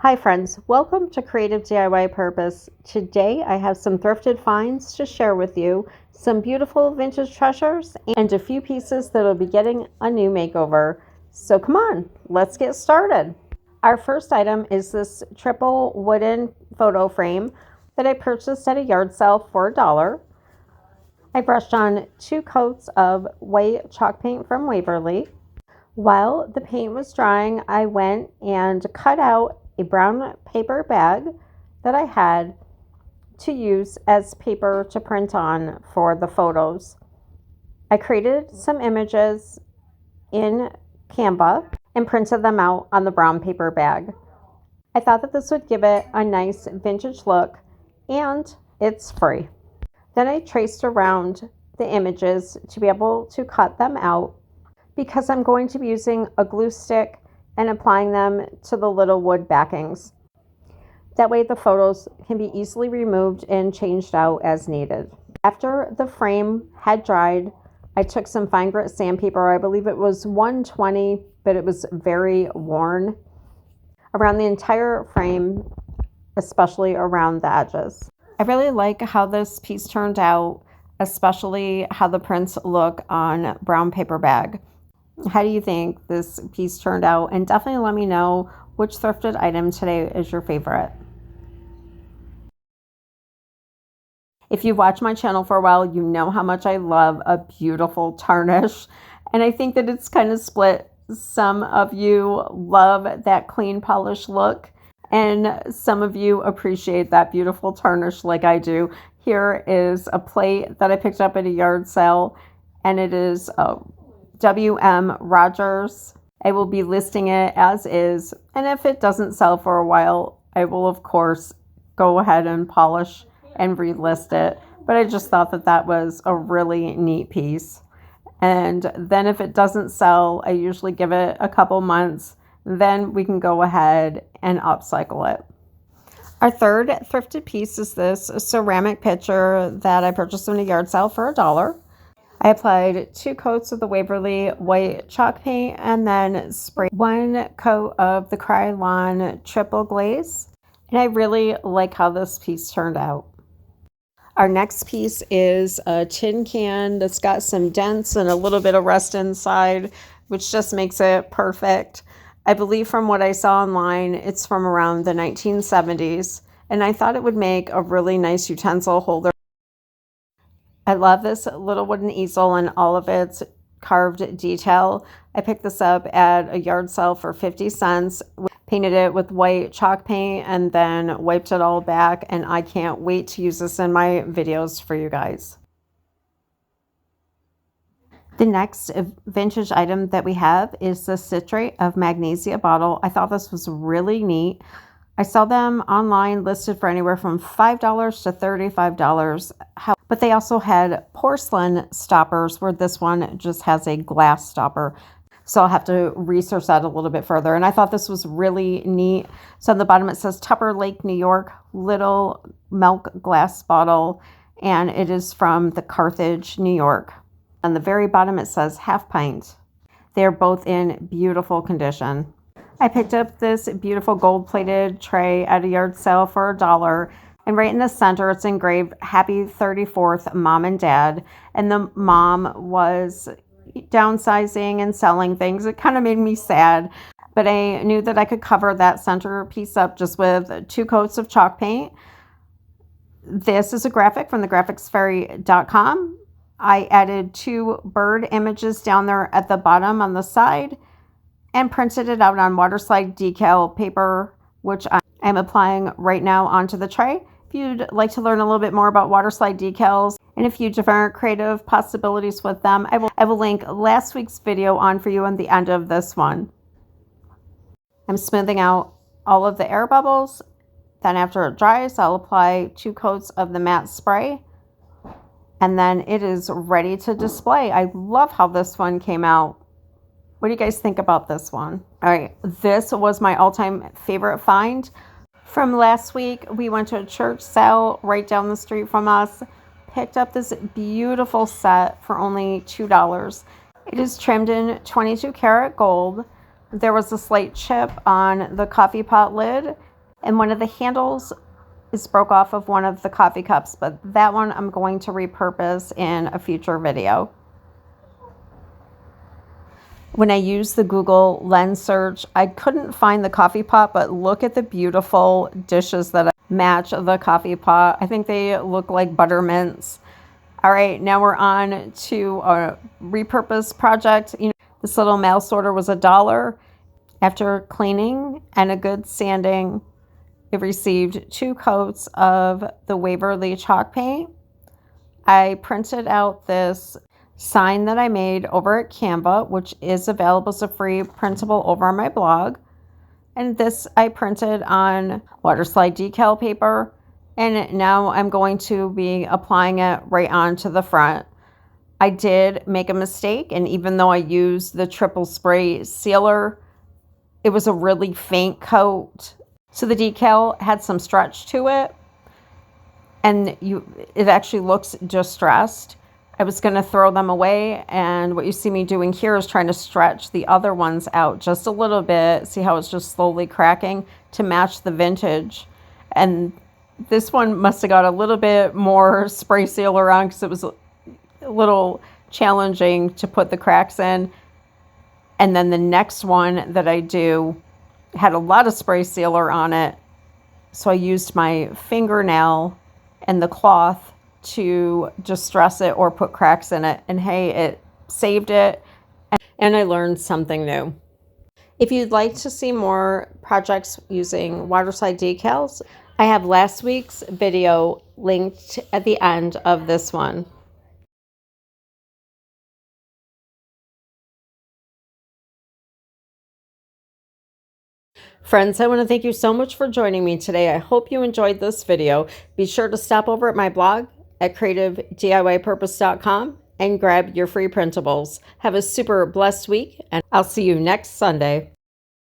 Hi friends, welcome to Creative DIY Purpose. Today I have some thrifted finds to share with you, some beautiful vintage treasures, and a few pieces that will be getting a new makeover. So come on, let's get started. Our first item is this triple wooden photo frame that I purchased at a yard sale for $1. I brushed on 2 coats of white chalk paint from Waverly. While the paint was drying, I went and cut out a brown paper bag that I had to use as paper to print on for the photos. I created some images in Canva and printed them out on the brown paper bag. I thought that this would give it a nice vintage look, and it's free. Then I traced around the images to be able to cut them out because I'm going to be using a glue stick and applying them to the little wood backings. That way the photos can be easily removed and changed out as needed. After the frame had dried, I took some fine grit sandpaper. I believe it was 120, but it was very worn around the entire frame, especially around the edges. I really like how this piece turned out, especially how the prints look on brown paper bag. How do you think this piece turned out? And definitely let me know which thrifted item today is your favorite. If you've watched my channel for a while, you know how much I love a beautiful tarnish. And I think that it's kind of split. Some of you love that clean polish look, and some of you appreciate that beautiful tarnish like I do. Here is a plate that I picked up at a yard sale, and it is W.M. Rogers. I will be listing it as is, and if it doesn't sell for a while, I will of course go ahead and polish and relist it. But I just thought that that was a really neat piece. And then if it doesn't sell, I usually give it a couple months, then we can go ahead and upcycle it. Our third thrifted piece is this ceramic pitcher that I purchased in a yard sale for $1. I applied 2 coats of the Waverly white chalk paint and then sprayed 1 coat of the Krylon triple glaze. And I really like how this piece turned out. Our next piece is a tin can that's got some dents and a little bit of rust inside, which just makes it perfect. I believe from what I saw online, it's from around the 1970s, and I thought it would make a really nice utensil holder. I love this little wooden easel and all of its carved detail. I picked this up at a yard sale for 50 cents, painted it with white chalk paint, and then wiped it all back, and I can't wait to use this in my videos for you guys. The next vintage item that we have is the citrate of magnesia bottle. I thought this was really neat. I saw them online listed for anywhere from $5 to $35. But they also had porcelain stoppers, where this one just has a glass stopper. So I'll have to research that a little bit further. And I thought this was really neat. So on the bottom it says Tupper Lake, New York, little milk glass bottle. And it is from the Carthage, New York. On the very bottom it says half pint. They're both in beautiful condition. I picked up this beautiful gold-plated tray at a yard sale for $1. And right in the center, it's engraved Happy 34th Mom and Dad. And the mom was downsizing and selling things. It kind of made me sad. But I knew that I could cover that center piece up just with 2 coats of chalk paint. This is a graphic from thegraphicsfairy.com. I added 2 bird images down there at the bottom on the side and printed it out on waterslide decal paper, which I'm applying right now onto the tray. If you'd like to learn a little bit more about waterslide decals and a few different creative possibilities with them, I will link last week's video on for you on the end of this one. I'm smoothing out all of the air bubbles. Then after it dries, I'll apply 2 coats of the matte spray. And then it is ready to display. I love how this one came out. What do you guys think about this one? All right, this was my all-time favorite find. From last week, we went to a church sale right down the street from us, picked up this beautiful set for only $2. It is trimmed in 22 karat gold. There was a slight chip on the coffee pot lid, And one of the handles is broke off of one of the coffee cups, but that one I'm going to repurpose in a future video. When I used the Google Lens search, I couldn't find the coffee pot, but look at the beautiful dishes that match the coffee pot. I think they look like buttermints. All right, now we're on to a repurpose project. You know, this little mail sorter was $1. After cleaning and a good sanding, it received 2 coats of the Waverly chalk paint. I printed out this sign that I made over at Canva, which is available as a free printable over on my blog. And this I printed on water slide decal paper. And now I'm going to be applying it right onto the front. I did make a mistake, and even though I used the triple spray sealer, it was a really faint coat. So the decal had some stretch to it, and it actually looks distressed. I was going to throw them away, and what you see me doing here is trying to stretch the other ones out just a little bit. See how it's just slowly cracking to match the vintage. And this one must have got a little bit more spray sealer on because it was a little challenging to put the cracks in. And then the next one that I do had a lot of spray sealer on it. So I used my fingernail and the cloth to distress it or put cracks in it. And hey, it saved it. And I learned something new. If you'd like to see more projects using waterslide decals, I have last week's video linked at the end of this one. Friends, I want to thank you so much for joining me today. I hope you enjoyed this video. Be sure to stop over at my blog at creativediypurpose.com and grab your free printables. Have a super blessed week, and I'll see you next Sunday.